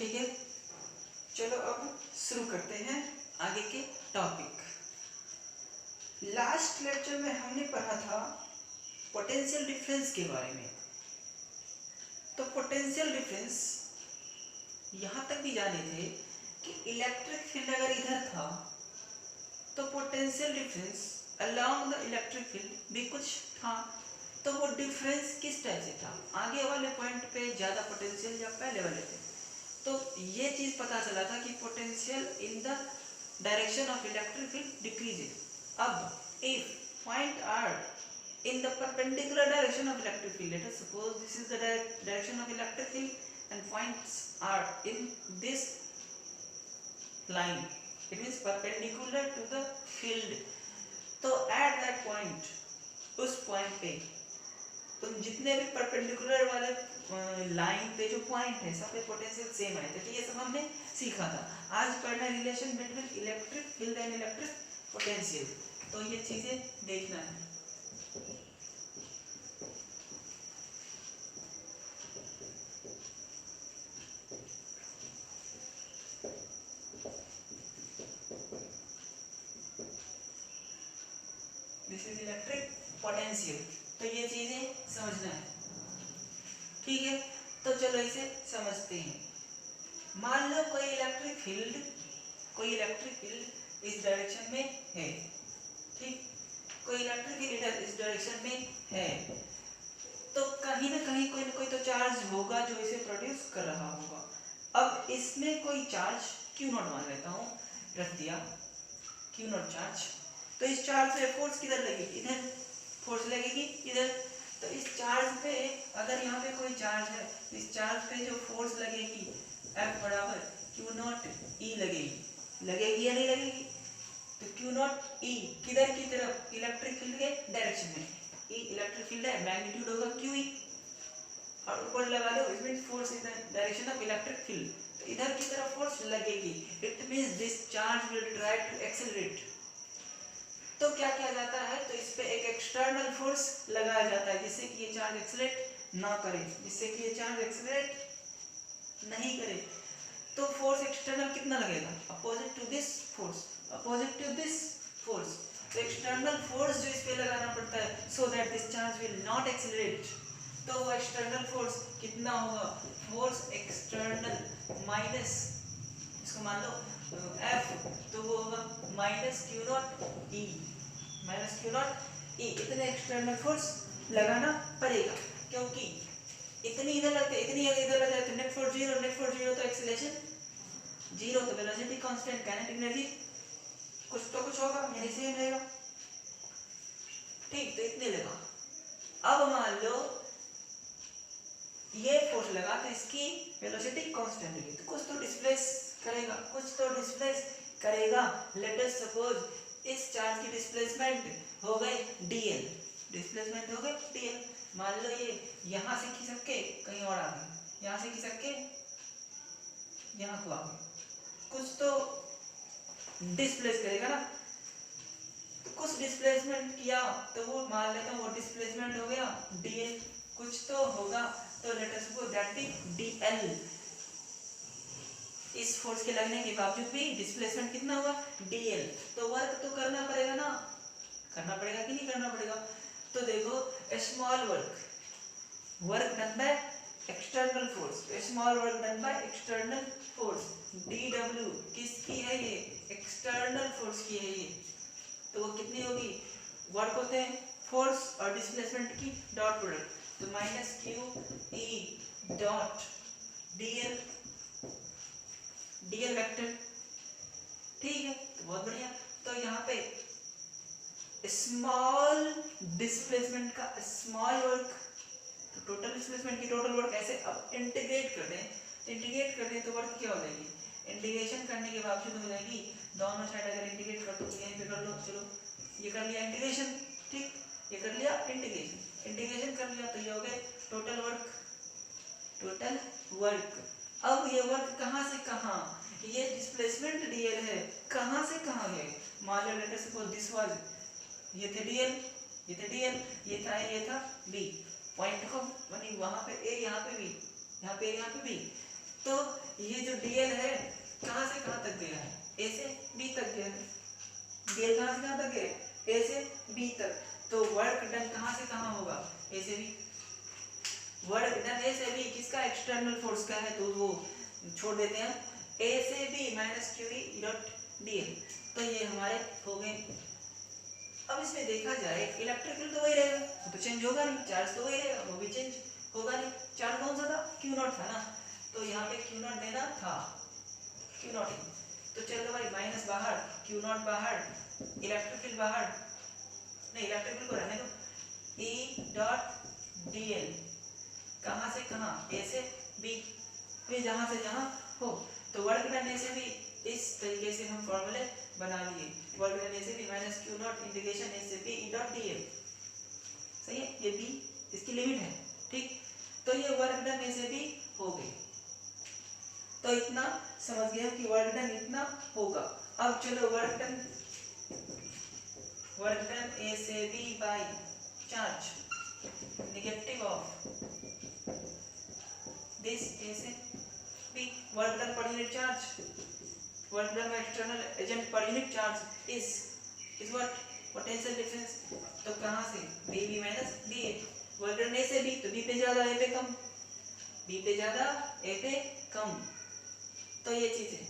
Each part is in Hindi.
ठीक है, चलो अब शुरू करते हैं आगे के टॉपिक। लास्ट लेक्चर में हमने पढ़ा था पोटेंशियल डिफरेंस के बारे में। तो पोटेंशियल डिफरेंस यहाँ तक भी जाने थे कि इलेक्ट्रिक फील्ड अगर इधर था तो potential difference along the electric field भी कुछ था। तो वो डिफरेंस किस टाइप से था, आगे वाले पॉइंट पे ज़्यादा पोटेंशियल या पहले वाले पे। तो ये चीज़ पता चला था कि potential in the direction of electric field decreases. अब if point are in the perpendicular direction of electric field, let us suppose this is the direction of electric field and points are in this line, it means perpendicular to the field. तो at that point, उस पॉइंट पे तुम जितने भी परपेंडिकुलर वाले लाइन पे जो पॉइंट है सब पे पोटेंशियल सेम आए थे। तो ये सब हमने सीखा था। आज पढ़ना relation between electric field and electric potential. तो ये चीजें देखना है। This is electric potential. तो ये चीजें समझना है, ठीक है। तो चलो इसे समझते हैं। मान लो कोई इलेक्ट्रिक फील्ड इस डायरेक्शन में है, ठीक, कोई इलेक्ट्रिक फील्ड इस डायरेक्शन में है, तो कहीं ना कहीं कोई ना कोई तो चार्ज होगा जो इसे प्रोड्यूस कर रहा होगा। अब इसमें कोई चार्ज Q नॉट मान लेता हूँ, रख दिया Q नॉट चार्ज। तो इस चार्ज पे फोर्स किधर लगेगी, इधर फोर्स लगेगी इधर। तो इस चार्ज पे अगर यहाँ पे कोई चार्ज है, इस चार्ज पे जो फोर्स लगेगी F बराबर Q नॉट E लगेगी या नहीं लगेगी। तो Q नॉट E किधर की तरफ, इलेक्ट्रिक फील्ड के डायरेक्शन में। E इलेक्ट्रिक फील्ड है, मैग्नीट्यूड होगा QE और ऊपर लगा लो, it means force in the direction of electric field. तो इधर की तरफ फोर्स लगेगी, it means this charge will try to accelerate. तो क्या किया जाता है, तो इस पे एक एक्सटर्नल फोर्स लगाया जाता है जिससे कि ये चार्ज एक्सेलरेट ना करे, जिससे कि ये चार्ज एक्सेलरेट नहीं करे। तो फोर्स एक्सटर्नल कितना लगेगा, opposite to this force, opposite to this force. तो एक्सटर्नल फोर्स जो इस पे लगाना पड़ता है so that this charge will not accelerate. तो वो एक्सटर्नल फोर्स कितना होगा, फोर्स एक्सटर्नल माइनस, इसको मान लो F, तो वो होगा minus Q not E, minus Q not E। इतने एक्सटर्नल फोर्स लगाना पड़ेगा, क्योंकि इतनी इधर लगते, इतनी इधर लग जाए तो नेट फोर्स जीरो, तो एक्सेलरेशन जीरो, तो वेलोसिटी कांस्टेंट, काइनेटिक एनर्जी कुछ तो कुछ होगा, यानी सेम रहेगा, ठीक। तो इतने लगा। अब मान लो ये फोर्स लगा तो इसकी वेलोसिटी कांस्टेंट होगी, तो कुछ तो डिस्प्लेस करेगा, लेट अस सपोज इस चार्ज की डिस्प्लेसमेंट हो गए dl, मान लो ये यहाँ से खिसक के कहीं और आ गई, यहाँ से खिसक के यहाँ को आ गई, कुछ तो डिस्प्लेस करेगा ना। तो कुछ डिस्प्लेसमेंट किया तो वो मान लेता हूँ वो डिस्प्लेसमेंट हो गया dl, कुछ तो होगा, तो let us suppose that B dl। इस फोर्स के लगने के बावजूद भी डिस्प्लेसमेंट कितना हुआ, dl। तो वर्क तो करना पड़ेगा ना, करना पड़ेगा कि नहीं करना पड़ेगा। तो देखो small work done by external force, small work done by external force, dw किसकी है, ये एक्सटर्नल फोर्स की है ये। तो वो कितनी होगी, वर्क होते हैं फोर्स और डिस्प्लेसमेंट की डॉट प्रोडक्ट, तो minus QE dot dl vector, ठीक है। तो बहुत बढ़िया। तो यहाँ पे स्मॉल डिस्प्लेसमेंट का स्मॉल वर्क, तो टोटल डिस्प्लेसमेंट की टोटल वर्क ऐसे अब इंटीग्रेट कर दें, तो वर्क क्या हो जाएगी, इंटीग्रेशन करने के बावजूद हो जाएगी, दोनों साइड अगर इंटीग्रेट कर दो तो यहीं पे कर लो, चलो ये कर लिया इंटीग्रेशन, ठीक, ये कर लिया इंटीग्रेशन कर लिया, तो ये हो गए टोटल वर्क। अब ये वर्क कहाँ से कहाँ, ये डिस्प्लेसमेंट dl है, कहाँ से कहाँ गए, मान लो let us suppose this was, ये थे dl, ये था b, पॉइंट को यानी वहाँ पे a, यहाँ पे b, यहाँ पे b, तो ये जो dl है कहाँ से कहाँ तक गया है, a से b तक गया है। dl कहाँ से कहाँ तक गया, a से b तक। तो वर्क डन कहाँ से कहाँ होगा, a से b। वर्क डन a से b किसका, एक्सटर्नल फोर्स का है, तो वो छोड़ देते हैं, a से b minus Q E dot dl। तो ये हमारे हो गए। अब इसमें देखा जाए इलेक्ट्रिक फील्ड तो वही रहेगा, वो तो चेंज होगा नहीं, चार्ज तो वही रहेगा, वो भी चेंज होगा नहीं। चार्ज कौन सा था, क्यू नॉट था ना, तो यहाँ पे क्यू नॉट देना था, क्यू नॉट। तो चलो भाई माइनस बाहर, क्यू नॉट बाहर, इलेक्ट्रिक फील्ड बाहर, नहीं इलेक्ट्रिक फील्ड को रहने दो, E डॉट dl कहाँ से कहाँ, A से B, फिर जहाँ से जहाँ हो। तो वर्क डन A से B इस तरीके से हम फॉर्मूले बना लिए, वर्क डन A से B minus Q not integration A से B E डॉट dl। सही है, ये B इसकी लिमिट है, ठीक। तो ये वर्क डन A से B हो गई। तो इतना समझ गए कि वर्क डन इतना होगा। अब चलो वर्क डन A से B by charge negative of this A से B, work done per unit charge, work done by external agent per unit charge is what, potential difference. तो कहाँ से, BB minus BA, work done A से B, तो B पे ज्यादा A पे कम, B पे ज्यादा A पे कम। तो ये चीज है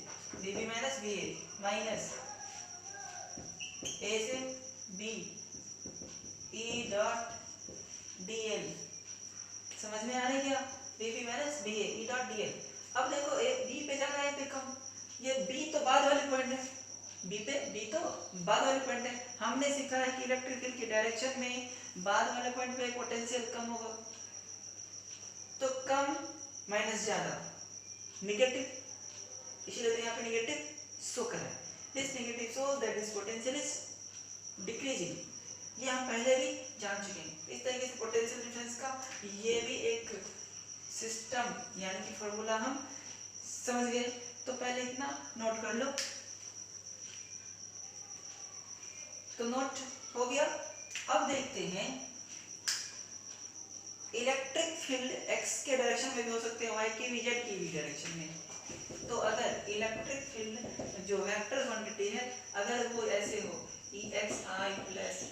BB minus BA minus A से B E डॉट dl। समझ में आ रहा है क्या, BB minus BA E dot dl। अब देखो B पे ज्यादा A पे कम, ये B तो बाद वाले पॉइंट है, B तो बाद वाले पॉइंट है। हमने सीखा है कि इलेक्ट्रिक फील्ड की डायरेक्शन में बाद वाले पॉइंट पे पोटेंशियल कम होगा, तो कम माइनस ज्यादा नेगेटिव, इसलिए तो यहाँ पे नेगेटिव शो कर रहा है। This negative shows that this potential is decreasing, ये हम पहले भी जान चुके हैं। इस तरीके से पोटेंशियल डिफरेंस का ये भी एक सिस्टम यानी कि फॉर्मूला हम समझ गए। तो पहले इतना नोट कर लो, तो नोट हो गया। अब देखते हैं इलेक्ट्रिक फील्ड x के डायरेक्शन में भी हो सकते हैं, y की भी, z की भी डायरेक्शन में। तो अगर इलेक्ट्रिक फील्ड जो वेक्टर क्वांटिटी है अगर वो ऐसे हो EXI plus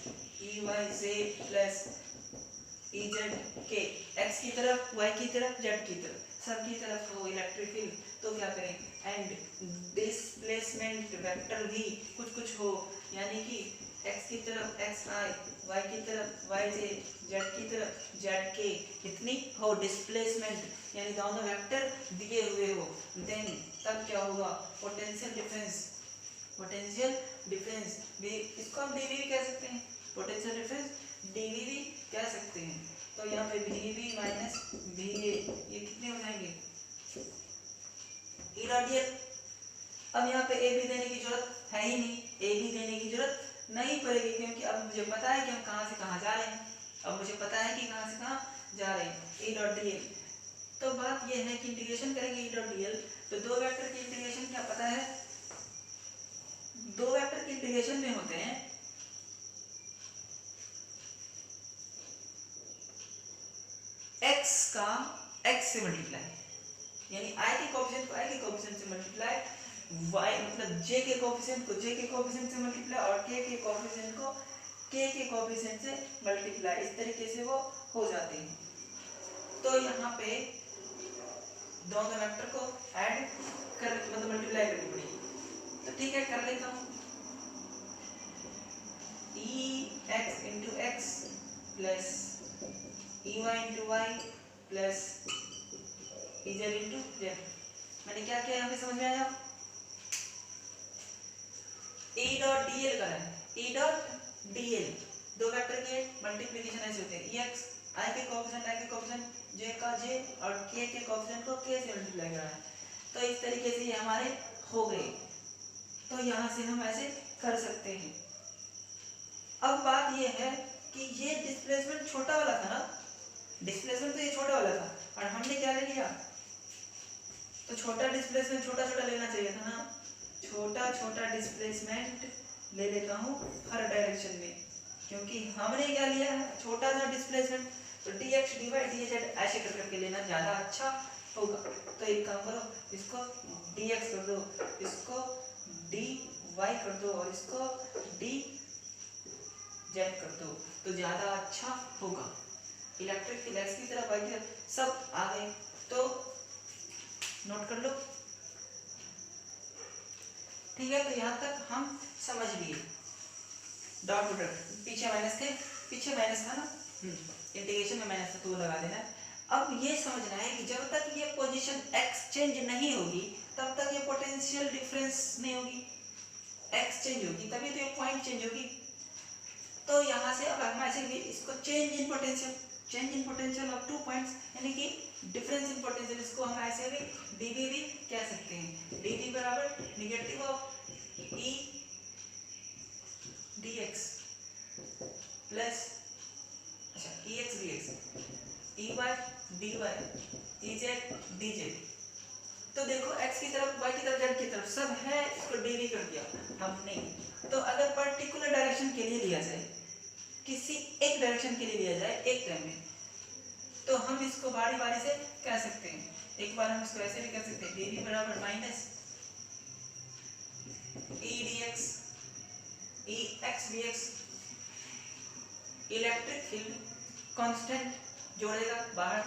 EYZ plus EZK, x की तरफ, y की तरफ, z की तरफ, सब की तरफ हो इलेक्ट्रिक फील्ड, तो क्या करें, एंड डिस्प्लेसमेंट वेक्टर भी कुछ कुछ हो, यानी कि x की तरफ XI, y की तरफ YJ, z की तरफ ZK इतनी हो डिस्प्लेसमेंट, यानी दोनों वेक्टर दिए हुए हो, देन तब क्या होगा, पोटेंशियल डिफरेंस, पोटेंशियल डिफरेंस भी, इसको हम dV भी कह सकते हैं, पोटेंशियल डिफरेंस dV भी कह सकते हैं। तो यहाँ पे VB माइनस VA ये कितने हो जाएंगे, E डॉट dl। अब यहाँ पे A भी देने की जरूरत है ही नहीं, A भी देने की जरूरत नहीं पड़ेगी, क्योंकि अब मुझे पता है कि हम कहाँ से कहाँ जा रहे हैं, अब मुझे पता है कि कहाँ से कहाँ जा रहे हैं, E डॉट dl। तो बात यह है कि इंटीग्रेशन करेंगे E डॉट dl, तो दो वेक्टर की इंटीग्रेशन क्या पता है, दो वेक्टर के इंटीग्रेशन में होते हैं x का x से मल्टीप्लाई, यानी i के कोएफिशिएंट को i के कोएफिशिएंट से मल्टीप्लाई, y मतलब j के कोएफिशिएंट को j के कोएफिशिएंट से मल्टीप्लाई और k के कोएफिशिएंट को k के कोएफिशिएंट से मल्टीप्लाई, इस तरीके से वो हो जाते हैं। तो यहाँ पे दोनों वेक्टर को ऐड कर मतलब मल्टीप्लाई करनी पड़ेगी, तो ठीक है कर लेता हूँ, EX into x plus EY into y plus EZ into z। मैंने क्या किया यहाँ पे समझ में आया, E डॉट dl का है, E डॉट dl, दो वेक्टर के मल्टीप्लिकेशन ऐसे होते हैं, EX I के कोएफिशिएंट j का j और k के कोएफिशिएंट को k से मल्टीप्लाई करना है। तो इस तरीके से ये हमारे हो गए, तो यहाँ से हम ऐसे कर सकते हैं। अब बात ये है कि ये डिस्प्लेसमेंट छोटा वाला था ना, डिस्प्लेसमेंट तो ये छोटा वाला था और हमने क्या ले लिया, तो छोटा डिस्प्लेसमेंट छोटा छोटा लेना चाहिए था ना, छोटा छोटा डिस्प्लेसमेंट ले लेता हूँ हर डायरेक्शन में, क्योंकि हमने क्या लिया है छोटा सा डिस्प्लेसमेंट, तो dx dy dz ऐसे कर करके लेना ज़्यादा अच्छा होगा। तो एक काम करो, इसको dx कर दो, इसको dy कर दो और इसको dz कर दो, तो ज्यादा अच्छा होगा। इलेक्ट्रिक फील्ड x की तरफ y की तरफ सब आ गए, तो नोट कर लो। ठीक है, तो यहाँ तक हम समझ लिए। डॉट प्रोडक्ट पीछे माइनस थे, पीछे माइनस था ना, इंटीग्रेशन में माइनस था तो लगा देना। अब ये समझना है कि जब तक ये पोजीशन x चेंज नहीं होगी तब तक ये पोटेंशियल डिफरेंस नहीं होगी। x चेंज होगी तभी तो ये पॉइंट चेंज होगी। तो यहाँ से अब हम ऐसे भी इसको change in potential of 2 points, यानी कि डिफरेंस इन पोटेंशियल, इसको हम ऐसे भी dv भी कह सकते हैं। dv बराबर negative of e dx plus अच्छा ex dx ey dy ez dz। तो देखो x की तरफ y की तरफ z की तरफ सब है, इसको dv कर दिया हमने। तो अगर पर्टिकुलर डायरेक्शन के लिए लिया जाए, किसी एक डायरेक्शन के लिए लिया जाए एक टाइम में, तो हम इसको बारी बारी से कह सकते हैं। एक बार हम इसको ऐसे भी कह सकते हैं, dv बराबर minus e dx ex dx। Electric field constant जोड़ेगा बाहर,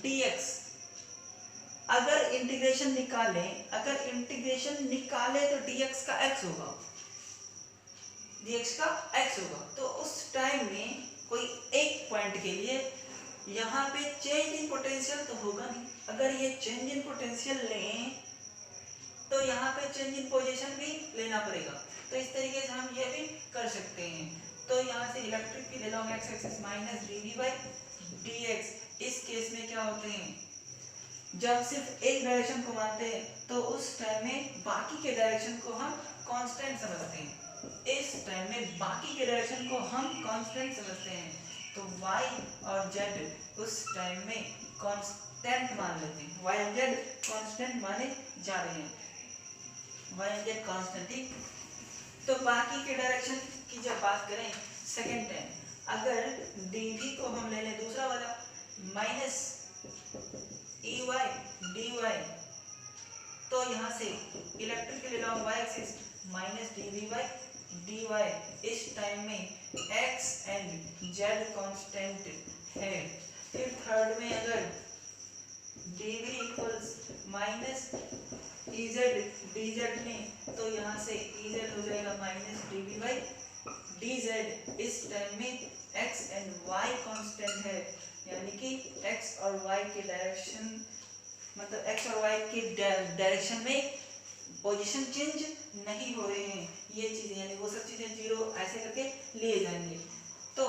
dx अगर इंटीग्रेशन निकालें, तो dx का x होगा, तो उस टाइम में कोई एक पॉइंट के लिए यहाँ पे चेंज इन पोटेंशियल तो होगा नहीं। अगर ये चेंज इन पोटेंशियल लें तो यहाँ पे चेंज इन पोजीशन भी लेना पड़ेगा। तो इस तरीके से हम ये भी कर सकते हैं। तो यहाँ से electric field along x axis minus dv by dx। इस केस में क्या होते हैं, जब सिर्फ एक डायरेक्शन को मानते हैं तो उस टाइम में बाकी के डायरेक्शन को हम कांस्टेंट समझते हैं। इस टाइम में बाकी के डायरेक्शन को हम कांस्टेंट समझते हैं, तो y और z उस टाइम में कांस्टेंट मान लेते हैं। y और z कांस्टेंट माने जा रहे हैं, y और z कांस्टेंट। ठीक, तो बाकी के डायरेक्शन की जब बात करें सेकेंड टाइम, अगर dv को हम ले लें दूसरा वाला माइनस ey dy, तो यहाँ से electric field along y axis minus dv by dy। इस टाइम में x एंड z कांस्टेंट है। फिर थर्ड में अगर dv equals minus ez dz में, तो यहाँ से ez हो जाएगा माइनस dv बाई dz। इस टाइम में x एंड y कांस्टेंट है, यानी कि x और y के डायरेक्शन, मतलब x और y के डायरेक्शन में पोजीशन चेंज नहीं हो रहे हैं। ये चीजें यानी वो सब चीजें जीरो ऐसे करके लिए जाएंगे। तो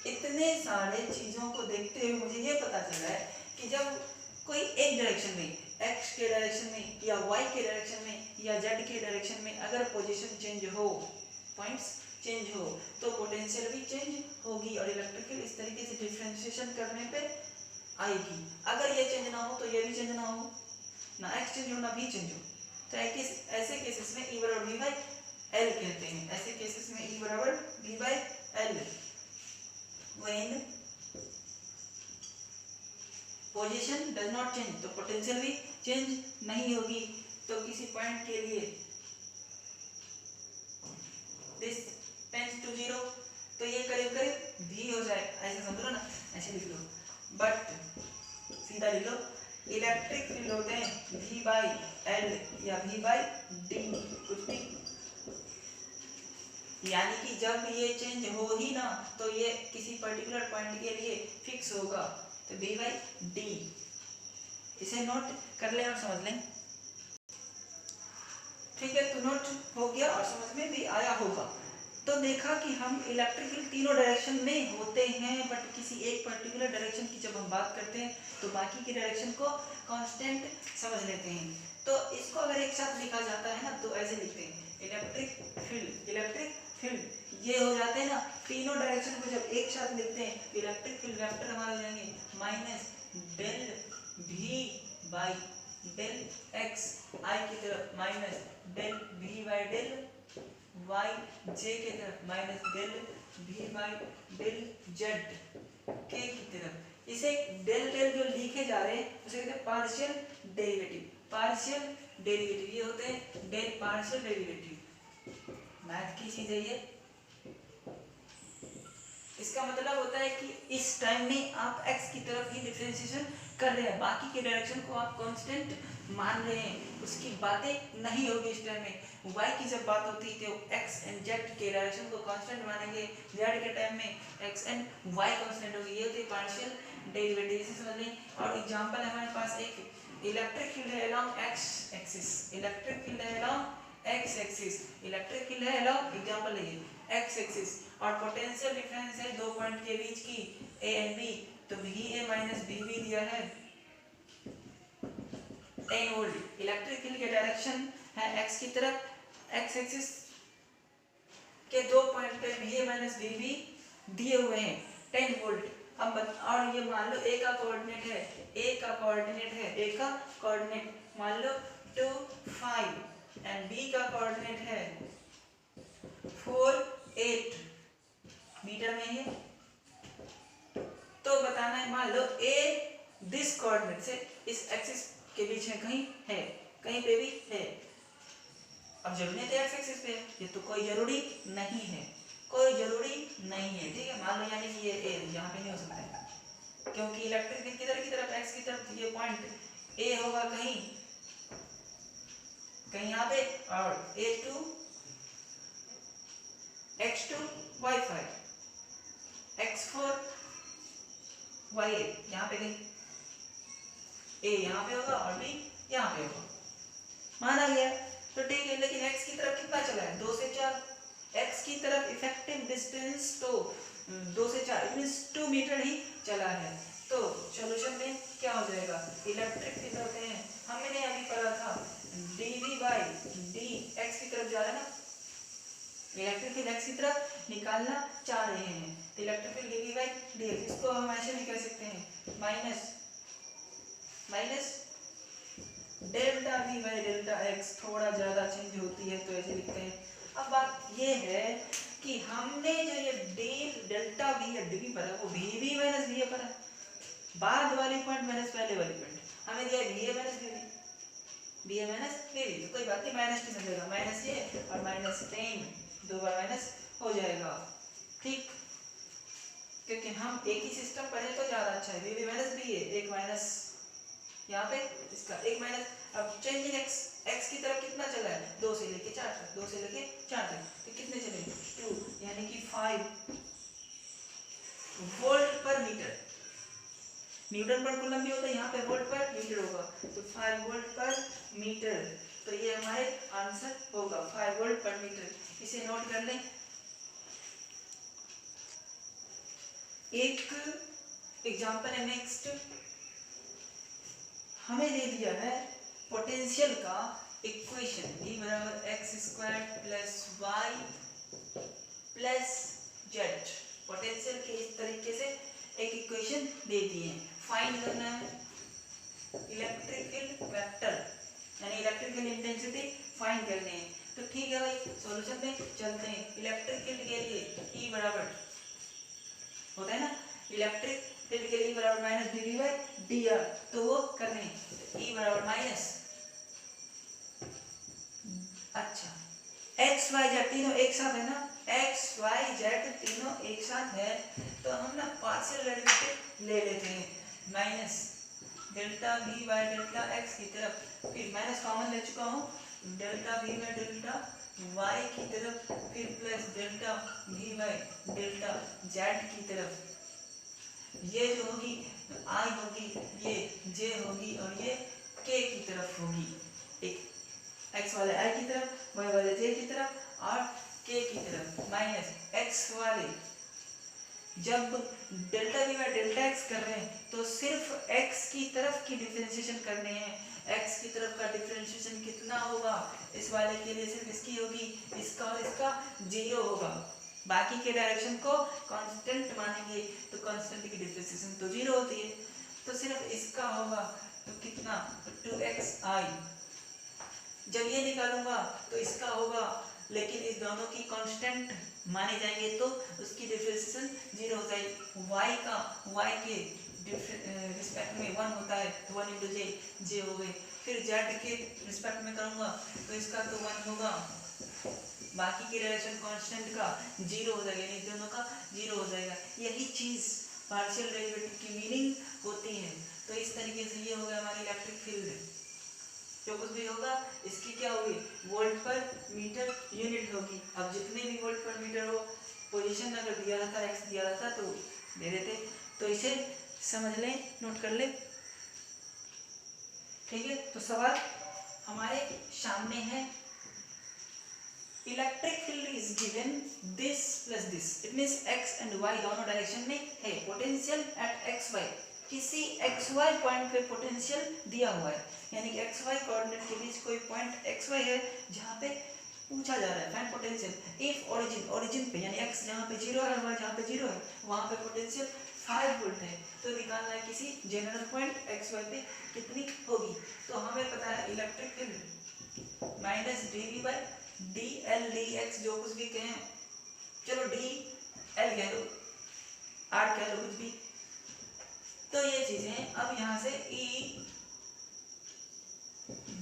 इतने सारे चीजों को देखते हुए मुझे ये पता चला है कि जब कोई एक डायरेक्शन में x के डायरेक्शन में या y के डायरेक्शन में या z के डायरेक्शन में अगर पोजीशन चेंज हो, पॉइंट्स चेंज हो, तो पोटेंशियल भी चेंज होगी और इलेक्ट्रिकल इस तरीके से डिफरेंशिएशन करने पे आएगी। अगर ये चेंज ना हो तो ये भी चेंज ना हो, ना x चेंज हो ना v चेंज हो। तो ऐसे केसेस में E बराबर v बाई l कहते हैं। ऐसे केसेस में E बराबर v by l। When position does not change, तो पोटेंशियल भी चेंज नहीं होगी। तो किसी पॉइंट के लिए दिस टेंड्स टू 0, तो ये करीब करीब v हो जाए, ऐसे समझ लो ना, ऐसे लिख लो। बट सीधा लिख लो, इलेक्ट्रिक फील्ड होते हैं v बाई l या v बाई d, कुछ भी, यानी कि जब ये चेंज हो ही ना तो ये किसी पर्टिकुलर पॉइंट के लिए फिक्स होगा, तो v बाई d। इसे नोट कर लें और समझ लें। ठीक है, तो नोट हो गया और समझ में भी आया होगा। तो देखा कि हम इलेक्ट्रिकल तीनों डायरेक्शन में होते हैं, बट किसी एक पर्टिकुलर डायरेक्शन की जब हम बात करते हैं तो बाकी के डायरेक्शन को कांस्टेंट समझ लेते हैं। तो इसको अगर एक साथ लिखा जाता है ना तो ऐसे लिखते हैं, इलेक्ट्रिक फील्ड ये हो जाते हैं ना, तीनों डायरेक्शन को जब एक साथ लिखते हैं तो इलेक्ट्रिक फील्ड वेक्टर हमारे हो जाएंगे minus del v by del x, i की तरफ minus del v by del y, j की तरफ minus del v by del z, k की तरफ इसे डेल डेल जो लिखे जा रहे हैं उसे कहते हैं पार्शियल डेरिवेटिव। पार्शियल डेरिवेटिव ये होते हैं डेल पार्शियल डेरिवेटिव। मैथ की चीज है ये। इसका मतलब होता है कि इस टाइम में आप x की तरफ ही डिफरेंशिएशन कर रहे हैं, बाकी के डायरेक्शन को आप कांस्टेंट मान रहे हैं, उसकी बातें नहीं होगी इस टाइम में। y की जब बात होती है तो x एंड z के डायरेक्शन को कांस्टेंट मानेंगे, z के टाइम में x एंड y कांस्टेंट होगी। ये होती है पार्शियल डेरिवेटिव, इसे समझ लें। और एग्जांपल है हमारे पास एक इलेक्ट्रिक फील्ड है along x axis, electric field है along x axis, electric field है अलोंग एग्जांपल है x एक्सिस, और पोटेंशियल डिफरेंस है दो पॉइंट के बीच की a एंड b, तो VA माइनस BB दिया है 10 वोल्ट। इलेक्ट्रिक फील्ड के डायरेक्शन है x की तरफ, x एक्सिस के दो पॉइंट पे VA माइनस BB दिए हुए हैं 10 वोल्ट। अब और ये मान लो a का कोऑर्डिनेट है, a का कोऑर्डिनेट है, a का कोऑर्डिनेट मान लो 2 5 एंड b का कोऑर्डिनेट है 4 8 मीटर में है। तो बताना है मान लो a दिस कोऑर्डिनेट से इस एक्सिस के बीच में कहीं है, कहीं पे भी है। अब जरूरी है x एक्सिस पे है, ये तो कोई जरूरी नहीं है, कोई जरूरी नहीं है, ठीक है। मान लो यानी कि ये a यहाँ पे नहीं हो सकता है, क्योंकि इलेक्ट्रिक फील्ड किधर की तरफ x की तरफ, ये पॉइंट a होगा कहीं कहीं यहाँ पे, और a2 x2 y5 x4 y8 यहाँ पे कहीं a यहाँ पे होगा और b यहाँ पे होगा, माना गया। तो ठीक है, लेकिन x की तरफ कितना चला है 2 से 4, x की तरफ इफेक्टिव डिस्टेंस तो 2 से 4 मींस 2 मीटर ही चला है। तो सॉल्यूशन में क्या हो जाएगा, इलेक्ट्रिक फील्ड होते हैं, हमने अभी पढ़ा था dv by dx की तरफ जा रहा है ना, इलेक्ट्रिक फील्ड x की तरफ निकालना चाह रहे हैं, तो electric field dv by dx, इसको हम ऐसे भी कह सकते हैं minus delta v by delta x, थोड़ा ज्यादा चेंज होती है तो ऐसे लिखते हैं। अब बात ये है कि हमने जो ये डेल्टा v है dv पर है वो vb माइनस va पर है, बाद वाली पॉइंट माइनस पहले वाली पॉइंट, हमें दिया va माइनस vb, तो कोई बात नहीं, माइनस टी मिलेगा, माइनस ये और माइनस 10 दो बार माइनस हो जाएगा, ठीक। क्योंकि हम एक ही सिस्टम पढ़े तो ज्यादा अच्छा है, vb माइनस va, एक माइनस यहाँ पे इसका एक माइनस। अब चेंज इन x की तरफ कितना चला है 2 से लेके 4 तक, 2 से लेके 4 तक, तो कितने चले 2 यानी कि 5 वोल्ट पर मीटर, न्यूटन पर कूलम भी होता है, यहाँ पे वोल्ट पर मीटर होगा, तो 5 वोल्ट पर मीटर, तो ये हमारे आंसर होगा 5 वोल्ट पर मीटर। इसे नोट कर लें। एक एग्जांपल है नेक्स्ट, हमें दे दिया है पोटेंशियल का इक्वेशन E बराबर x square plus y plus z, potential के इस तरीके से एक इक्वेशन दे दी है। फाइंड करना है इलेक्ट्रिक फील्ड वेक्टर, यानी इलेक्ट्रिक फील्ड इंटेंसिटी फाइंड करनी है। तो ठीक है भाई, सॉल्यूशन में चलते हैं। इलेक्ट्रिक फील्ड के लिए E बराबर होता है ना, इलेक्ट्रिक फील्ड के लिए बराबर माइनस dv बाई dr, तो वो करने E बराबर माइनस, अच्छा x y z तीनों एक साथ है ना, x y z तीनों एक साथ है, तो हम ना पार्शियल डेरिवेटिव ले लेते हैं, minus delta v by delta x की तरफ, फिर माइनस कॉमन ले चुका हूँ, delta v by delta y की तरफ, फिर plus delta v by delta z की तरफ, ये जो होगी I होगी, ये J होगी और ये K की तरफ होगी, एक x वाले I की तरफ, y वाले J की तरफ और K की तरफ, माइनस x वाले जब delta v by delta x कर रहे हैं तो सिर्फ x की तरफ की डिफरेंशिएशन करने हैं, x की तरफ का डिफरेंशिएशन कितना होगा, इस वाले के लिए सिर्फ इसकी होगी, इसका और इसका 0 होगा, बाकी के डायरेक्शन को कांस्टेंट मानेंगे, तो कांस्टेंट की डिफरेंशिएशन तो 0 होती है, तो सिर्फ इसका होगा, तो कितना 2xi, जब ये निकालूंगा तो इसका होगा, लेकिन इस दोनों की कांस्टेंट माने जाएंगे तो उसकी डिफरेंशिएशन 0 हो जाएगी, y का y के रिस्पेक्ट में 1 होता है तो 1 इंटू जे, जे हो गए। फिर जेड के रिस्पेक्ट में करूँगा तो इसका तो 1 होगा, बाकी की रिलेशन कांस्टेंट का 0 हो जाएगा, नहीं दोनों का 0 हो जाएगा। यही चीज़ पार्शियल डेरिवेटिव की मीनिंग होती है। तो इस तरीके से ये हो गया हमारी इलेक्ट्रिक फील्ड। जो कुछ भी होगा इसकी क्या होगी, वोल्ट पर मीटर यूनिट होगी। अब जितने भी वोल्ट पर मीटर हो, पोजीशन अगर दिया रहता, एक्स दिया रहता तो दे देते। तो इसे समझ लें, नोट कर ले, ठीक है। तो सवाल हमारे सामने है, electric field is given this plus this, it means x and y दोनों डायरेक्शन में है। पोटेंशियल एट एक्स वाई, किसी एक्स वाई पॉइंट पे पोटेंशियल दिया हुआ है, यानी कि एक्स वाई कोऑर्डिनेट के बीच कोई पॉइंट एक्स वाई है जहाँ पे पूछा जा रहा है फाइंड पोटेंशियल इफ ओरिजिन पे, यानी एक्स जहाँ पे 0 है वहाँ जहाँ पे 0 है वहाँ पे पोटेंशियल 5 वोल्ट है। तो निकालना है किसी जनरल पॉइंट एक्स वाई पे कितनी होगी। तो हमें पता है electric field minus d v by d l d x, जो कुछ भी कहें, चलो डी एल कह लो, आर कह लो, कुछ भी। तो ये चीजें अब यहाँ से ई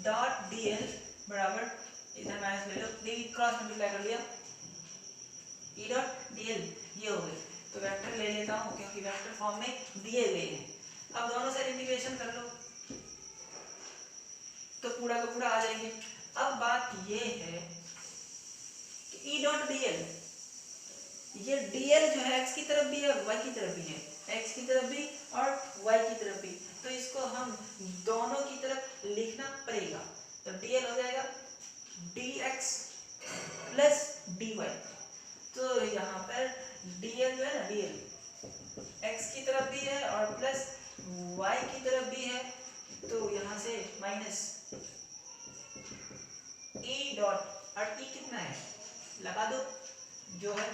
डॉट डी एल बराबर, इधर माइनस ले लो, डी क्रॉस मल्टीप्लाई कर लिया, ई डॉट डी एल ये हो गई। तो वेक्टर ले लेता हूँ क्योंकि वेक्टर फॉर्म में दिए गए हैं। अब दोनों साइड इंटीग्रेशन कर लो तो पूरा का पूरा आ जाएंगे। अब बात ये है कि ई डॉट डी एल, ये डी एल जो है एक्स की तरफ भी है वाई की तरफ भी है, एक्स की तरफ भी और वाई की तरफ भी, तो इसको हम दोनों की तरफ लिखना पड़ेगा। तो डी एल हो जाएगा d x plus d y. तो यहाँ पर डी एल जो है ना, डी एल एक्स की तरफ भी है और प्लस वाई की तरफ भी है, तो यहाँ से माइनस ई डॉट, और ई कितना है लगा दो, जो है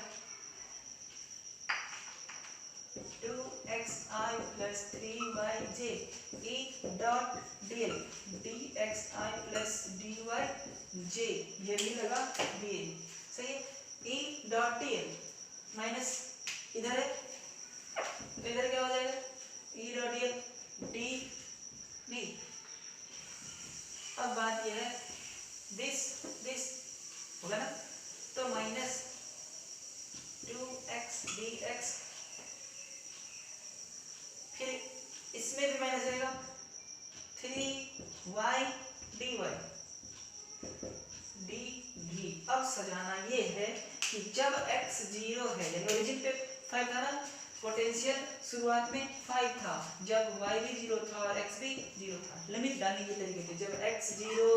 2xi plus 3yj, e dot dl dxi plus dyj, ये भी लगा दिए, सही है। e dot dl माइनस इधर है तो इधर क्या हो जाएगा, e dot dl d d। अब बात यह है दिस होगा ना, तो माइनस 2x dx, फिर इसमें भी माइनस जाएगा 3y dy डी। अब सजाना ये है कि जब x 0 है, यानी ओरिजिन पे 5 था ना, पोटेंशियल शुरुआत में 5 था, जब y भी 0 था और x भी 0 था, लिमिट डालने के तरीके से, जब x 0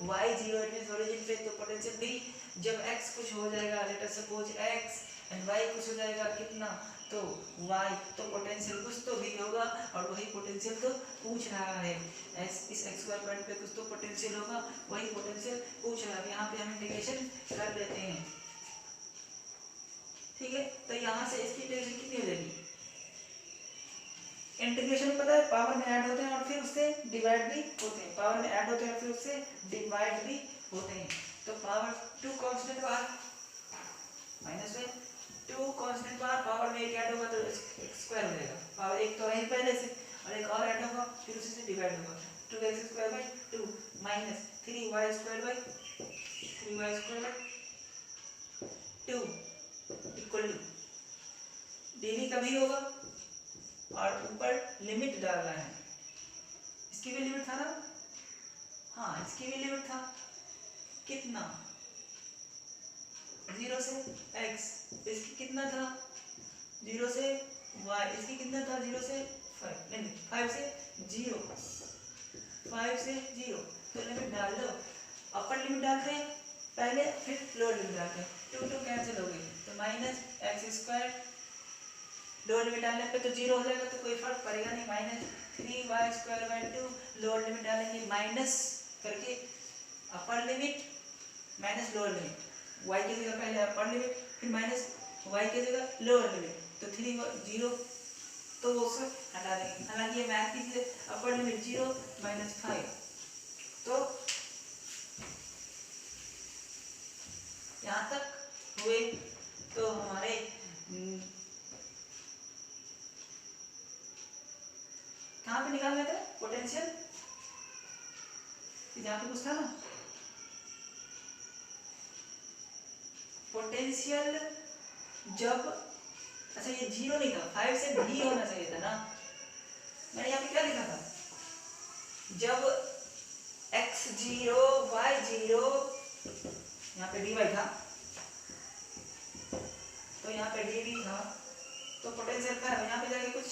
y 0 it means origin पे, तो पोटेंशियल भी, जब x कुछ हो जाएगा, late us suppose x and y कुछ हो जाएगा कितना, तो y, तो पोटेंशियल कुछ तो भी होगा, और वही पोटेंशियल तो पूछ रहा है। इस एक्स वाई पॉइंट पे कुछ तो पोटेंशियल होगा, वही पोटेंशियल पूछ रहा है। यहाँ पे हम इंटीग्रेशन कर लेते हैं, ठीक है। तो यहाँ से इसकी इंटीग्रेशन कितनी हो जाएगी, इंटीग्रेशन पता है पावर में ऐड होते हैं और फिर उससे डिवाइड भी होते हैं, पावर में ऐड होते हैं और फिर उससे डिवाइड भी होते हैं। तो पावर 2 कांस्टेंट बार माइनस में 2 कांस्टेंट बार, पावर में एक ऐड होगा तो स्क्वायर हो जाएगा, पावर एक तो रही पहले से और एक और ऐड होगा फिर उसी से डिवाइड होगा, 2x square by 2 minus 3y square by 2 equal to dv का भी होगा, और ऊपर लिमिट डालना है, इसकी भी लिमिट था ना, हाँ इसकी भी लिमिट था, कितना 0 से x, इसकी कितना था 0 से y, इसकी कितना था 0 से 5, नहीं 5 से 0, 5 से 0, तो लिमिट डाल लो, अपर लिमिट डालते हैं पहले फिर लोअर लिमिट डालते हैं, 2 कैंसिल हो गई, तो minus x square, lower limit डालने पे तो 0 हो जाएगा, तो कोई फर्क पड़ेगा नहीं, minus 3y square by 2, lower limit डालेंगे माइनस करके upper limit minus lower limit, y की जगह पहले अपर लिमिट फिर माइनस y की जगह लोअर लिमिट, तो 3 0 तो वो सब हटा देंगे। हालांकि ये मैथ की चीज़, अपर लिमिट 0 माइनस 5, तो यहाँ तक हुए। तो हमारे पोटेंशियल, जहाँ पे कुछ था ना, पोटेंशियल जब, अच्छा ये 0 नहीं था, 5 से भी होना चाहिए था ना। मैंने यहाँ पे क्या लिखा था, जब x0 y0, यहाँ पे dy था तो यहाँ पे dv था, तो पोटेंशियल का यहाँ पे जाके कुछ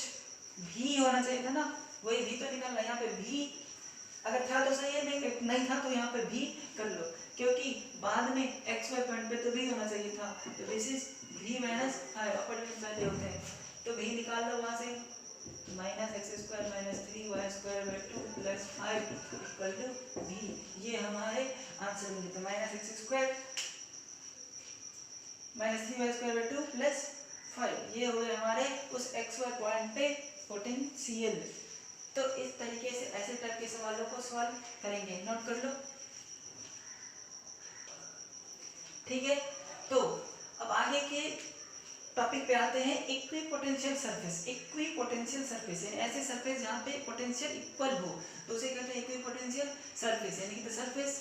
भी होना चाहिए था ना, वही भी तो निकालना। यहाँ पे भी अगर था तो सही है, नहीं था तो यहाँ पे भी कर लो, क्योंकि बाद में एक्स वाई पॉइंट पे तो भी होना चाहिए था। तो दिस इज भी माइनस अपर लिमिट पहले होते हैं, तो भी निकाल लो वहां से, minus x square minus 3y square by 2 plus 5 equal to भी। ये हमारे आंसर मिले थे, minus x square minus 3y square by 2 plus 5, ये हुए हमारे उस एक्स वाई पॉइंट पे पोटेंशियल। तो इस तरीके से ऐसे टाइप के सवालों को सॉल्व करेंगे, नोट कर लो, ठीक है। तो अब आगे के टॉपिक पे आते हैं, इक्विपोटेंशियल सरफेस। इक्विपोटेंशियल सरफेस यानी ऐसे सरफेस जहाँ पे पोटेंशियल इक्वल हो, तो उसे कहते हैं इक्विपोटेंशियल सरफेस, यानी कि the surface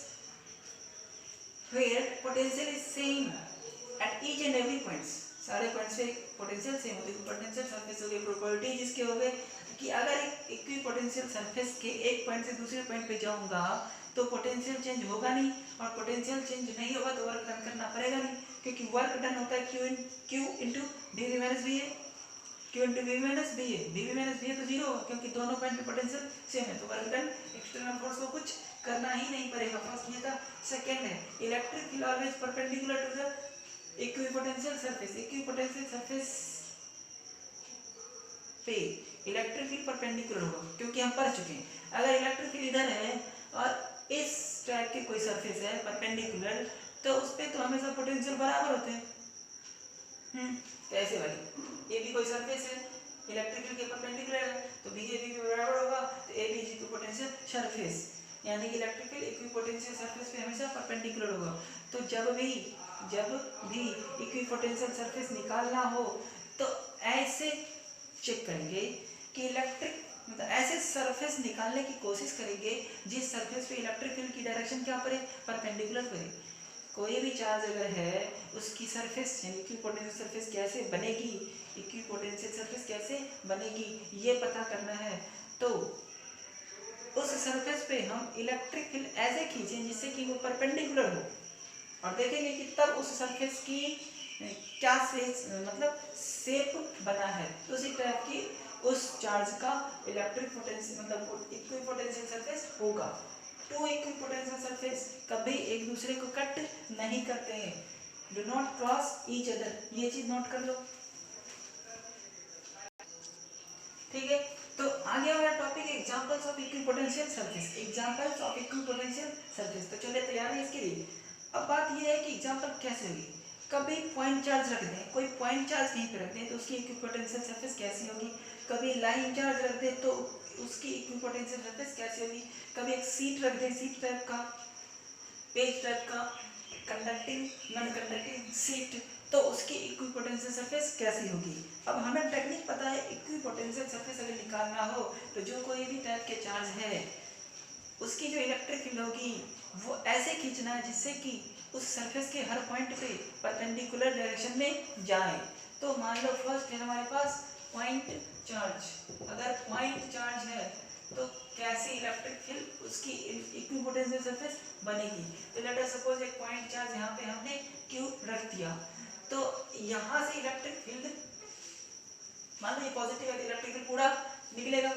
where potential is same at each and every points. सारे पॉइंट्स पे पोटेंशियल सेम होती है। पोटेंशियल सरफेस हो गई, प्रॉपर्टी जिसके हो गए कि अगर एक इक्विपोटेंशियल सरफेस के एक पॉइंट से दूसरे पॉइंट पे जाऊंगा तो पोटेंशियल चेंज होगा नहीं, और पोटेंशियल चेंज नहीं होगा तो वर्क डन करना पड़ेगा नहीं, क्योंकि वर्क डन होता है Q into d minus b है, Q into v minus b है, डी माइनस बी है तो जीरो होगा, क्योंकि दोनों पॉइंट पे पोटेंशियल सेम है, तो वर्क डन एक्सटर्नल फोर्स को कुछ करना ही नहीं पड़ेगा। फर्स्ट ये था। सेकेंड है, electric field always perpendicular to the equipotential surface. Equipotential surface पे इलेक्ट्रिक फील्ड परपेंडिकुलर होगा, क्योंकि हम पढ़ चुके हैं अगर इलेक्ट्रिक फील्ड इधर है और इस टाइप की कोई सरफेस है परपेंडिकुलर, तो उस पे तो हमेशा पोटेंशियल बराबर होते हैं। तो ऐसे वाली ये भी कोई सरफेस है, इलेक्ट्रिक फील्ड के परपेंडिकुलर है, तो बी ए बी के बराबर होगा, तो A B is equipotential surface, यानी कि इलेक्ट्रिक फील्ड इक्विपोटेंशियल सरफेस पे हमेशा परपेंडिकुलर होगा। तो जब भी इक्विपोटेंशियल सरफेस निकालना हो तो ऐसे चेक करेंगे कि इलेक्ट्रिक मतलब ऐसे सरफेस निकालने की कोशिश करेंगे जिस सरफेस पे इलेक्ट्रिक फील्ड की डायरेक्शन क्या करे, परपेंडिकुलर करे। कोई भी चार्ज अगर है उसकी सरफेस यानी इक्विपोटेंशियल सरफेस कैसे बनेगी, इक्विपोटेंशियल सरफेस कैसे बनेगी ये पता करना है। तो उस सरफेस पे हम इलेक्ट्रिक फील्ड ऐसे खींचें जिससे कि वो परपेंडिकुलर हो, और देखेंगे कि तब उस सरफेस की क्या मतलब शेप बना है, तो उसी टाइप की उस चार्ज का इलेक्ट्रिक पोटेंशियल मतलब इक्विपोटेंशियल सरफेस होगा। टू इक्विपोटेंशियल सरफेस कभी एक दूसरे को कट नहीं करते हैं, do not cross each other, ये चीज नोट कर लो, ठीक है। तो आगे वाला टॉपिक है examples of equipotential surface. Examples of equipotential surface, तो चलिए तैयार है इसके लिए। अब बात ये है कि एग्जांपल कैसे होगी, कभी पॉइंट चार्ज रख दें, कोई पॉइंट चार्ज कहीं पे रख दें तो उसकी इक्विपोटेंशियल सरफेस कैसी होगी, कभी लाइन चार्ज रख दें तो उसकी इक्विपोटेंशियल सरफेस कैसी होगी, कभी एक सीट रख दें, सीट टाइप का पेज टाइप का कंडक्टिंग नॉन कंडक्टिंग सीट, तो उसकी इक्विपोटेंशियल सरफेस कैसी होगी। अब हमें टेक्निक पता है, इक्विपोटेंशियल सरफेस अगर निकालना हो तो जो कोई भी टाइप के चार्ज है उसकी जो इलेक्ट्रिक फील्ड होगी वो ऐसे खींचना है जिससे कि उस सरफेस के हर पॉइंट पे परपेंडिकुलर डायरेक्शन में जाए। तो मान लो फर्स्ट है हमारे पास पॉइंट चार्ज, अगर पॉइंट चार्ज है तो कैसी इलेक्ट्रिक फील्ड उसकी इक्विपोटेंशियल सरफेस बनेगी। तो लेट अस सपोज एक पॉइंट चार्ज यहाँ पे हमने Q रख दिया, तो यहाँ से इलेक्ट्रिक फील्ड मान लो ये पॉजिटिव है, इलेक्ट्रिक फील्ड पूरा निकलेगा,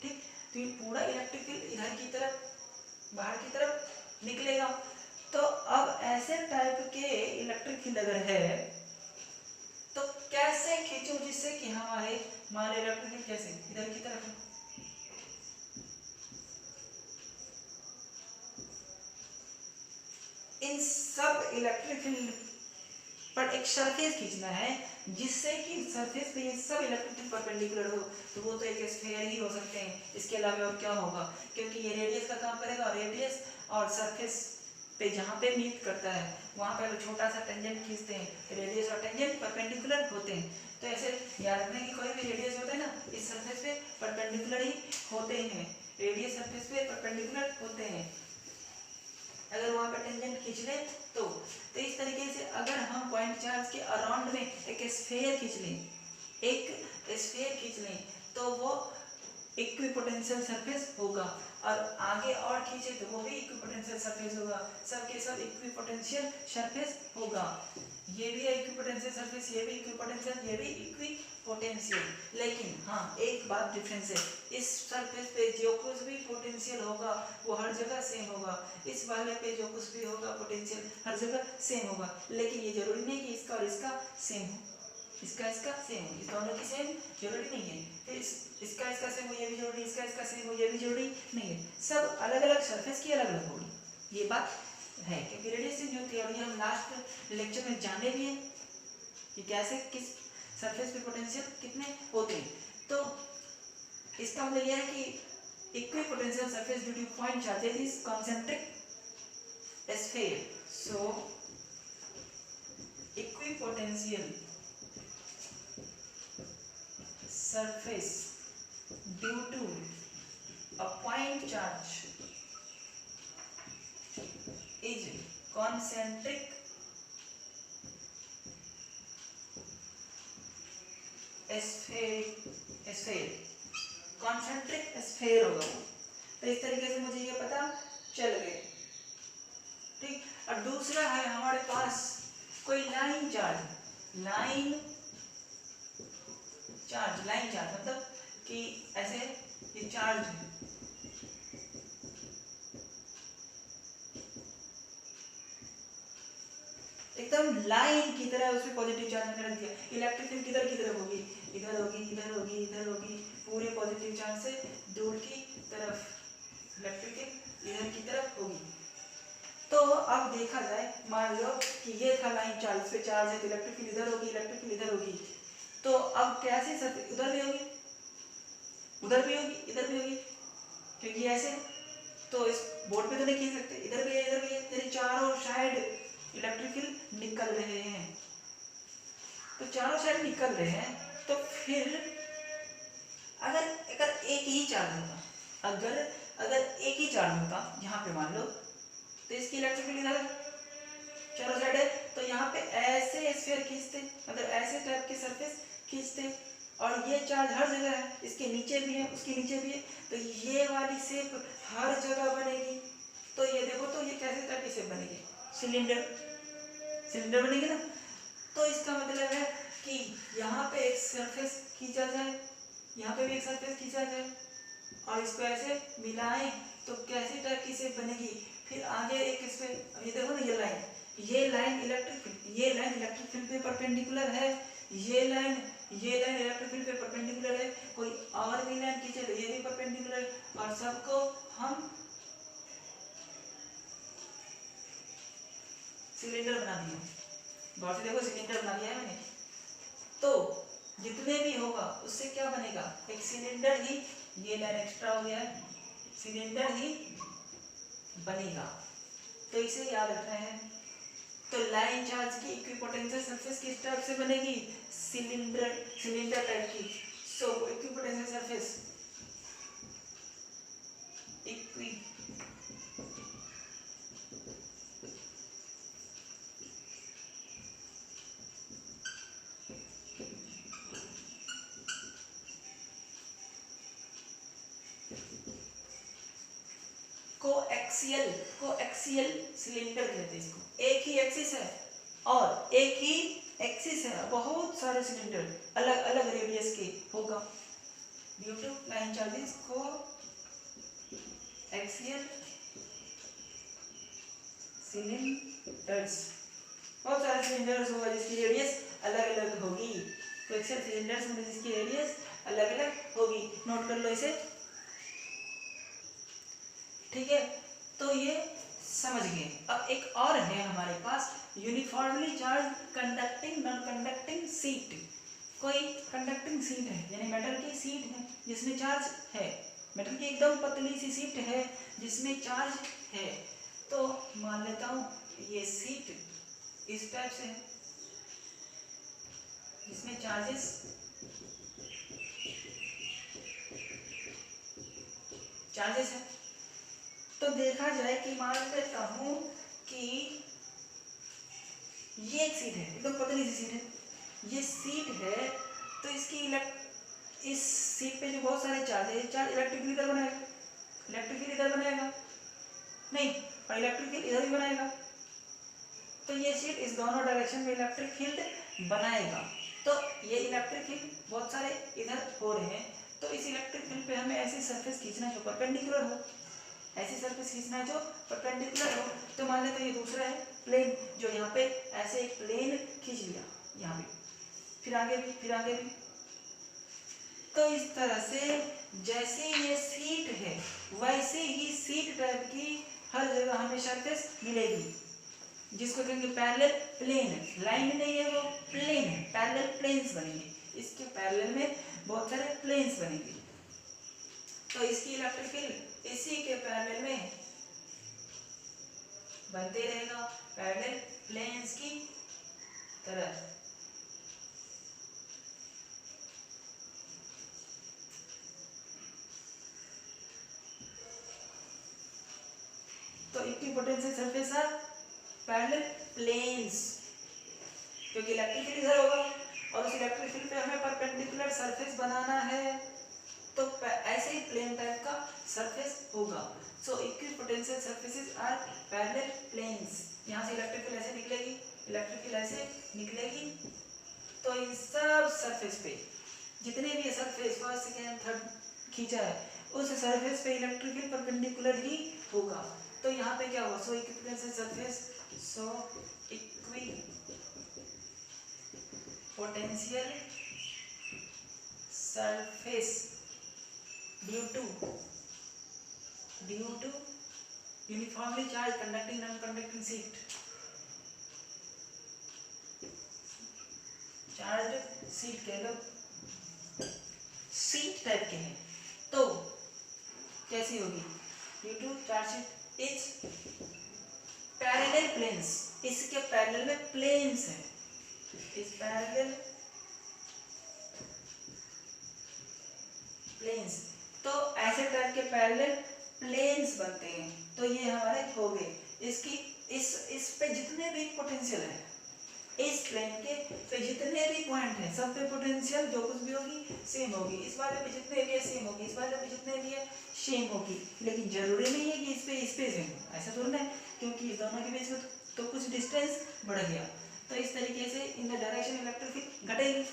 ठीक। तो ये पूरा इलेक्ट्रिक फील्ड इधर की तरफ बाहर की तरफ निकलेगा। तो अब ऐसे टाइप के इलेक्ट्रिक फील्ड अगर है तो कैसे खींचूं जिससे कि हमारे मान इलेक्ट्रिक फील्ड कैसे इधर की तरफ, इन सब इलेक्ट्रिक फील्ड पर एक सरफेस खींचना है जिससे कि सरफेस पे ये सब इलेक्ट्रिक फील्ड परपेंडिकुलर हो। तो वो तो एक स्फीयर ही हो सकते हैं, इसके अलावा और क्या होगा, क्योंकि ये रेडियस का काम करेगा, और रेडियस और सरफेस पे जहाँ पे मीट करता है वहाँ पे छोटा सा टेंजेंट खींचते हैं, रेडियस और टेंजेंट परपेंडिकुलर होते हैं। तो ऐसे याद रखना कि कोई भी रेडियस होता है ना इस सरफेस पे परपेंडिकुलर ही होते हैं। रेडियस सरफेस पे परपेंडिकुलर होते हैं। अगर वहां पे टेंजेंट खींच ले तो इस तरीके से अगर हम पॉइंट चार्ज के अराउंड में एक स्फीयर खींच लें तो वो इक्विपोटेंशियल सरफेस होगा, और आगे और खींचे तो वो भी इक्विपोटेंशियल सरफेस होगा। सब के सब इक्विपोटेंशियल सरफेस होगा। ये भी है इक्विपोटेंशियल सरफेस, ये भी इक्विपोटेंशियल, ये भी इक्विपोटेंशियल। लेकिन हाँ, एक बात डिफरेंस है, इस सरफेस पे जो कुछ भी पोटेंशियल होगा वो हर जगह सेम होगा, इस वाले पे जो कुछ भी होगा पोटेंशियल हर जगह सेम होगा। लेकिन ये जरूरी नहीं कि इसका और इसका सेम हो, इसका सेम हो, इस दोनों की सेम जरूरी नहीं है। फिर इसका सेम हो ये भी जरूरी, इसका सेम हो ये भी जरूरी नहीं है। सब अलग अलग सरफेस की अलग अलग होगी, ये बात है। क्योंकि रेडिएशन जो थ्योरी हम लास्ट लेक्चर में जाने भी हैं कि कैसे किस सरफेस पे पोटेंशियल कितने होते हैं। तो इसका मतलब यह है कि equipotential surface due two point charges is concentric sphere. So equipotential surface due to a point charge is concentric sphere, concentric sphere होगा वो। तो इस तरीके से मुझे ये पता चल गया, ठीक। और दूसरा है हमारे पास कोई लाइन चार्ज मतलब कि ऐसे ये चार्ज है, एकदम लाइन की तरह उसमें पॉजिटिव चार्ज हमने रख दिया। इलेक्ट्रिक फील्ड किधर किधर होगी, इधर होगी, इधर होगी, इधर होगी, पूरे पॉजिटिव चार्ज से दूर की तरफ इलेक्ट्रिक इधर की तरफ होगी। तो अब देखा जाए, मान लो कि ये था लाइन चार्ज, इस पे चार्ज है तो इलेक्ट्रिक फील्ड इधर होगी, इलेक्ट्रिक फील्ड इधर होगी। तो अब कैसे सरफेस उधर भी होगी, उधर भी होगी, इधर भी होगी, क्योंकि ऐसे तो इस बोर्ड पे तो नहीं खींच सकते, इधर भी है, इधर भी है, यानी चारों साइड इलेक्ट्रिक फील्ड निकल रहे हैं। तो चारों साइड निकल रहे हैं, तो फिर अगर एक ही चार्ज होता, अगर एक ही चार्ज होता यहाँ पे मान लो, तो इसकी इलेक्ट्रिक फील्ड इधर चारों साइड है, तो यहाँ पे ऐसे स्फीयर खींचते, मतलब ऐसे टाइप के सरफेस खींचते, और ये चार्ज हर जगह है, इसके नीचे भी है, उसके नीचे भी है, तो ये वाली शेप हर जगह बनेगी। तो ये देखो, तो ये कैसे टाइप की शेप बनेगी, सिलेंडर बनेगी ना। तो इसका मतलब है कि यहाँ पे एक सरफेस खींचा जाए, यहाँ पे भी एक सरफेस खींचा जाए, और इसको ऐसे मिलाएं तो कैसी टाइप की शेप बनेगी। फिर आगे एक इस पे ये देखो ना, ये लाइन इलेक्ट्रिक फील्ड पे परपेंडिकुलर है, ये लाइन इलेक्ट्रिक फील्ड पे परपेंडिकुलर है, कोई और भी लाइन खींचे तो ये भी परपेंडिकुलर है, और सबको हम सिलेंडर बना दिया। गौर से देखो, सिलेंडर बना दिया है मैंने। तो जितने भी होगा उससे क्या बनेगा, एक सिलेंडर ही, ये लाइन एक्स्ट्रा हो गया है, सिलेंडर ही बनेगा। तो इसे याद रखना है। तो लाइन चार्ज की इक्विपोटेंशियल सरफेस किस टाइप से बनेगी, सिलेंडर टाइप की। सो इक्विपोटेंशियल सरफेस कोएक्सियल सिलेंडर कहते हैं इसको। एक ही एक्सिस है और एक ही एक्सिस है, बहुत सारे सिलेंडर अलग अलग रेडियस के होगा। ड्यू टू लाइन चार्जेस को एक्सियल सिलेंडर्स, बहुत सारे सिलेंडर्स होगा जिसकी रेडियस अलग अलग होगी। तो एक्सियल सिलेंडर्स में जिसकी रेडियस अलग अलग होगी, नोट कर लो इसे, ठीक है। तो ये समझ गए। अब एक और है हमारे पास, uniformly charge conducting non conducting sheet. कोई कंडक्टिंग शीट है, यानी मेटल की शीट है जिसमें चार्ज है, मेटल की एकदम पतली सी शीट है जिसमें चार्ज है। तो मान लेता हूँ ये शीट इस टाइप से है, जिसमें चार्जेस है। तो देखा जाए कि मान लेता हूं कि ये एक सीट है, एकदम पतली सी सीट है, ये सीट है, तो इस सीट पे जो बहुत सारे चार्ज है, चार्ज इलेक्ट्रिक फील्ड इधर बनाएगा, इलेक्ट्रिक फील्ड इधर बनाएगा नहीं, और इलेक्ट्रिक फील्ड इधर भी बनाएगा। तो ये सीट इस दोनों डायरेक्शन में इलेक्ट्रिक फील्ड बनाएगा। तो ये इलेक्ट्रिक फील्ड बहुत सारे इधर हो रहे हैं, तो इस इलेक्ट्रिक फील्ड पे हमें ऐसी सरफेस खींचना जो परपेंडिकुलर हो, ऐसी सरफेस खींचना है जो परपेंडिकुलर हो। तो मान लेते ये दूसरा है प्लेन, जो यहाँ पे ऐसे एक प्लेन खींच लिया, यहाँ पे, फिर आगे भी, फिर आगे भी। तो इस तरह से जैसे ये सीट है वैसे ही सीट टाइप की हर जगह हमें सरफेस मिलेगी, जिसको कहेंगे पैरेलल प्लेन। लाइन नहीं है वो, प्लेन है, पैरेलल प्लेन्स बनेंगे, इसके पैरेलल में बहुत सारे प्लेन्स बनेंगे। तो इसकी इलेक्ट्रिक फील्ड इसी के पैरेलल में बनते रहेगा, पैरेलल प्लेन्स की तरह। तो equipotential surface are parallel planes, क्योंकि इलेक्ट्रिक फील्ड इधर होगा और उस इलेक्ट्रिक फील्ड पे हमें परपेंडिकुलर सरफेस बनाना है, तो ऐसे ही प्लेन टाइप का सरफेस होगा। So equipotential surfaces are parallel planes. यहाँ से इलेक्ट्रिक फील्ड ऐसे निकलेगी, इलेक्ट्रिक फील्ड ऐसे निकलेगी, तो इन सब सरफेस पे जितने भी सरफेस फर्स्ट सेकेंड थर्ड खींचा है उस सरफेस पे इलेक्ट्रिक फील्ड परपेंडिकुलर ही होगा। तो यहाँ पे क्या होगा, so equipotential surface, so equipotential surface due to uniformly charge conducting non conducting sheet, charge sheet के लोग सीट टाइप के हैं, तो कैसी होगी, due to charge sheet is parallel planes, इसके पैरेलल में प्लेन्स है, इस पैरेलल प्लेन्स, तो ऐसे टाइप के पैरेलल प्लेन्स बनते हैं। तो ये हमारे हो गए, इसकी इस पे जितने भी पोटेंशियल है, इस प्लेन के पे जितने भी पॉइंट हैं सब पे पोटेंशियल जो कुछ भी होगी सेम होगी, इस वाले पे जितने भी है सेम होगी, इस वाले पे जितने भी है सेम होगी। लेकिन जरूरी नहीं है कि इस पे सेम हो, ऐसा थोड़ा है, क्योंकि इस दोनों के बीच में तो कुछ डिस्टेंस बढ़ गया। तो इस तरीके से in the direction electric field घटेगी,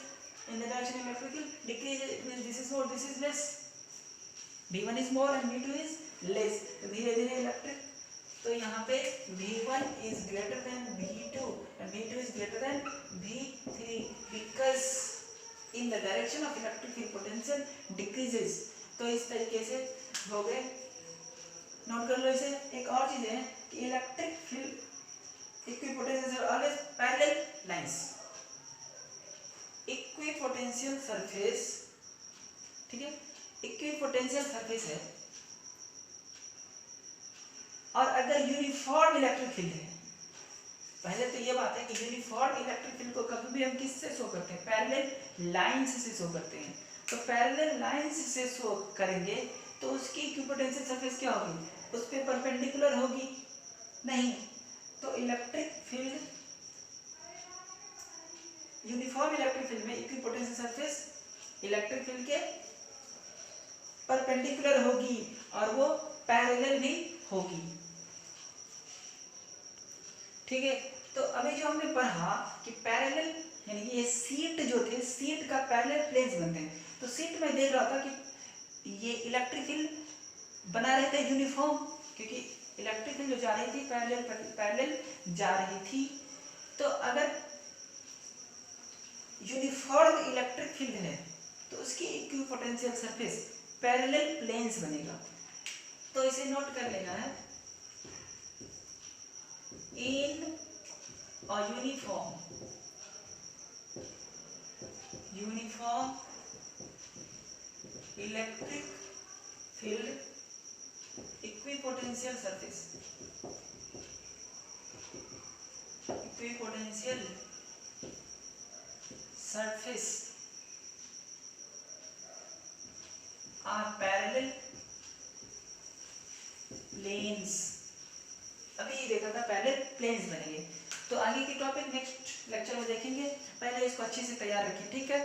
in the direction electric field decrease, this is more, this is less, v1 is more and v2 is less. धीरे धीरे इलेक्ट्रिक, तो यहाँ पे v1 is greater than v2 and v2 is greater than v3 because in the direction of electric field potential decreases। तो इस तरीके से हो गए, नोट कर लो इसे। एक और चीज है कि electric field equipotential always parallel lines, equipotential surface, ठीक है, इक्विपोटेंशियल सरफेस है, और अगर यूनिफॉर्म इलेक्ट्रिक फील्ड है, पहले तो ये बात है कि यूनिफॉर्म इलेक्ट्रिक फील्ड को कभी भी हम किससे शो करते हैं, पैरेलल लाइंस से शो करते हैं। तो पैरेलल लाइंस से शो करेंगे तो उसकी इक्विपोटेंशियल सरफेस क्या होगी, उस पे परपेंडिकुलर होगी नहीं। तो electric field, uniform electric field में इक्विपोटेंशियल सरफेस इलेक्ट्रिक फील्ड के परपेंडिकुलर होगी और वो पैरेलल भी होगी, ठीक है। तो अभी जो हमने पढ़ा कि पैरेलल यानी कि ये सीट जो थे, सीट का पैरेलल प्लेन्स बनते हैं। तो सीट में देख रहा था कि ये इलेक्ट्रिक फील्ड बना रहे थे यूनिफॉर्म, क्योंकि इलेक्ट्रिक फील्ड जो जा रही थी पैरेलल जा रही थी। तो अगर यूनिफॉर्म इलेक्ट्रिक फील्ड है तो उसकी इक्विपोटेंशियल सरफेस पैरेलल प्लेन्स बनेगा। तो इसे नोट कर लेना है, in a uniform electric field equipotential surface are parallel planes, अभी देखा था पहले प्लेन्स बनेंगे। तो आगे की टॉपिक नेक्स्ट लेक्चर में देखेंगे, पहले इसको अच्छे से तैयार रखिए, ठीक है।